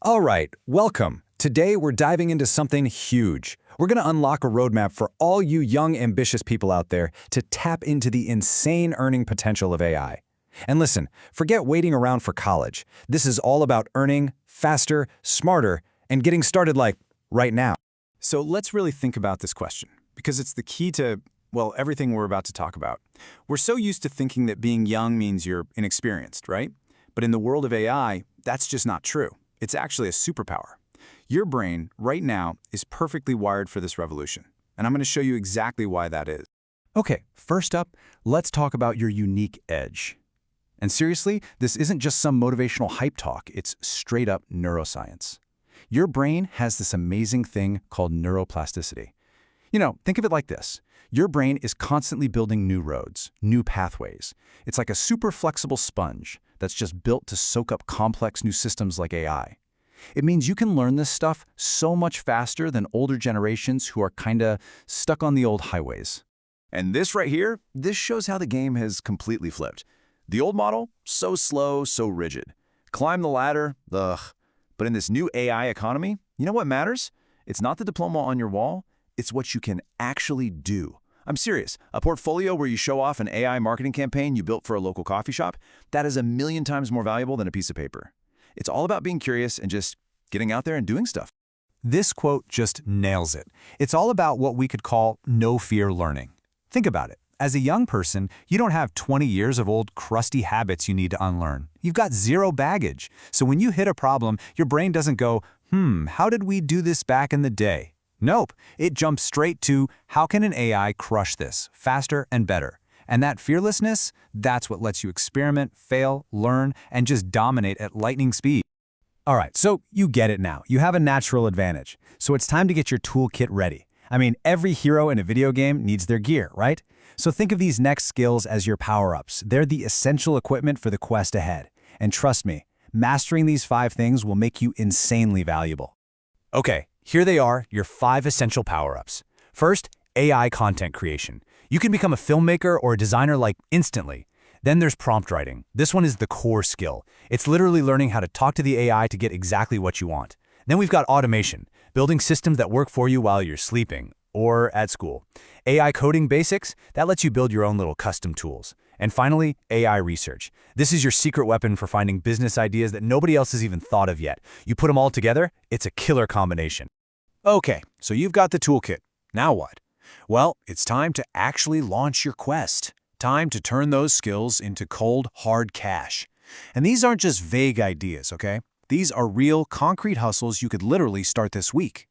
All right, welcome. Today we're diving into something huge. We're going to unlock a roadmap for all you young, ambitious people out there to tap into the insane earning potential of AI. And listen, forget waiting around for college. This is all about earning faster, smarter, and getting started like right now. So let's really think about this question, because it's the key to, well, everything we're about to talk about. We're so used to thinking that being young means you're inexperienced, right? But in the world of AI, that's just not true. It's actually a superpower. Your brain, right now, is perfectly wired for this revolution, and I'm going to show you exactly why that is. Okay, first up, let's talk about your unique edge. And seriously, this isn't just some motivational hype talk, it's straight-up neuroscience. Your brain has this amazing thing called neuroplasticity. Think of it like this. Your brain is constantly building new roads, new pathways. It's like a super flexible sponge that's just built to soak up complex new systems like AI. It means you can learn this stuff so much faster than older generations who are kinda stuck on the old highways. And this right here, this shows how the game has completely flipped. The old model, so slow, so rigid. Climb the ladder, ugh. But in this new AI economy, you know what matters? It's not the diploma on your wall, it's what you can actually do. I'm serious. A portfolio where you show off an AI marketing campaign you built for a local coffee shop, that is 1,000,000 times more valuable than a piece of paper. It's all about being curious and just getting out there and doing stuff. This quote just nails it. It's all about what we could call no-fear learning. Think about it. As a young person, you don't have 20 years of old crusty habits you need to unlearn. You've got zero baggage. So when you hit a problem, your brain doesn't go, how did we do this back in the day? Nope, it jumps straight to, how can an AI crush this faster and better? And that fearlessness, that's what lets you experiment, fail, learn, and just dominate at lightning speed. All right, so you get it now. You have a natural advantage. So it's time to get your toolkit ready. I mean, every hero in a video game needs their gear, right? So think of these next skills as your power-ups. They're the essential equipment for the quest ahead. And trust me, mastering these 5 things will make you insanely valuable. Okay, here they are, your 5 essential power-ups. First, AI content creation. You can become a filmmaker or a designer like instantly. Then there's prompt writing. This one is the core skill. It's literally learning how to talk to the AI to get exactly what you want. Then we've got automation, building systems that work for you while you're sleeping or at school. AI coding basics, that lets you build your own little custom tools. And finally, AI research. This is your secret weapon for finding business ideas that nobody else has even thought of yet. You put them all together, it's a killer combination. Okay, so you've got the toolkit. Now what? Well, it's time to actually launch your quest. Time to turn those skills into cold, hard cash. And these aren't just vague ideas, okay? These are real, concrete hustles you could literally start this week.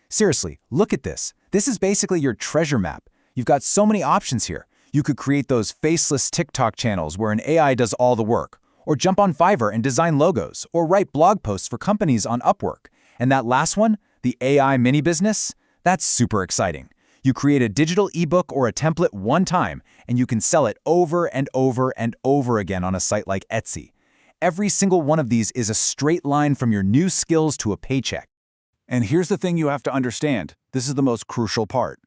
Seriously, look at this. This is basically your treasure map. You've got so many options here. You could create those faceless TikTok channels where an AI does all the work, or jump on Fiverr and design logos, or write blog posts for companies on Upwork. And that last one, the AI mini business, that's super exciting. You create a digital ebook or a template one time, and you can sell it over and over and over again on a site like Etsy. Every single one of these is a straight line from your new skills to a paycheck. And here's the thing you have to understand. This is the most crucial part.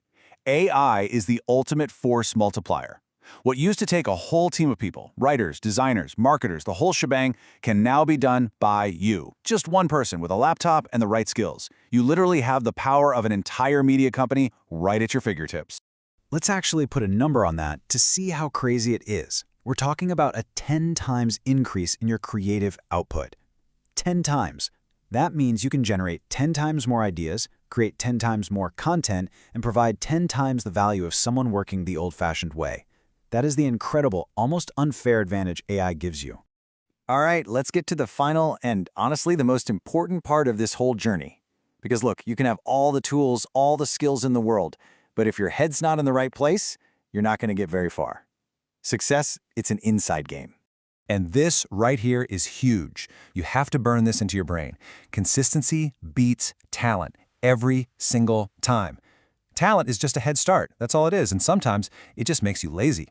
AI is the ultimate force multiplier. What used to take a whole team of people, writers, designers, marketers, the whole shebang, can now be done by you. Just one person with a laptop and the right skills. You literally have the power of an entire media company right at your fingertips. Let's actually put a number on that to see how crazy it is. We're talking about a 10 times increase in your creative output. 10 times. That means you can generate 10 times more ideas, create 10 times more content, and provide 10 times the value of someone working the old-fashioned way. That is the incredible, almost unfair advantage AI gives you. All right, let's get to the final and honestly the most important part of this whole journey. Because look, you can have all the tools, all the skills in the world, but if your head's not in the right place, you're not going to get very far. Success, it's an inside game. And this right here is huge. You have to burn this into your brain. Consistency beats talent every single time. Talent is just a head start. That's all it is. And sometimes it just makes you lazy.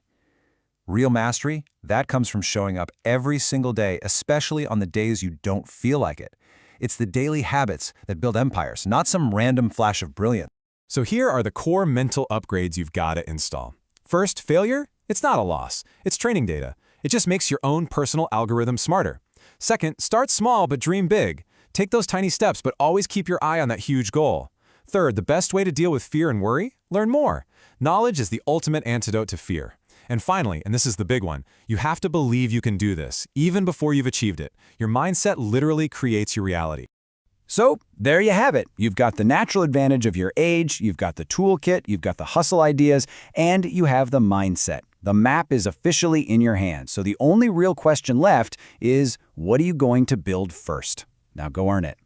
Real mastery, that comes from showing up every single day, especially on the days you don't feel like it. It's the daily habits that build empires, not some random flash of brilliance. So here are the core mental upgrades you've got to install. First, failure? It's not a loss. It's training data. It just makes your own personal algorithm smarter. Second, start small but dream big. Take those tiny steps, but always keep your eye on that huge goal. Third, the best way to deal with fear and worry? Learn more. Knowledge is the ultimate antidote to fear. And finally, and this is the big one, you have to believe you can do this, even before you've achieved it. Your mindset literally creates your reality. So, there you have it. You've got the natural advantage of your age, you've got the toolkit, you've got the hustle ideas, and you have the mindset. The map is officially in your hands, so the only real question left is, what are you going to build first? Now go earn it.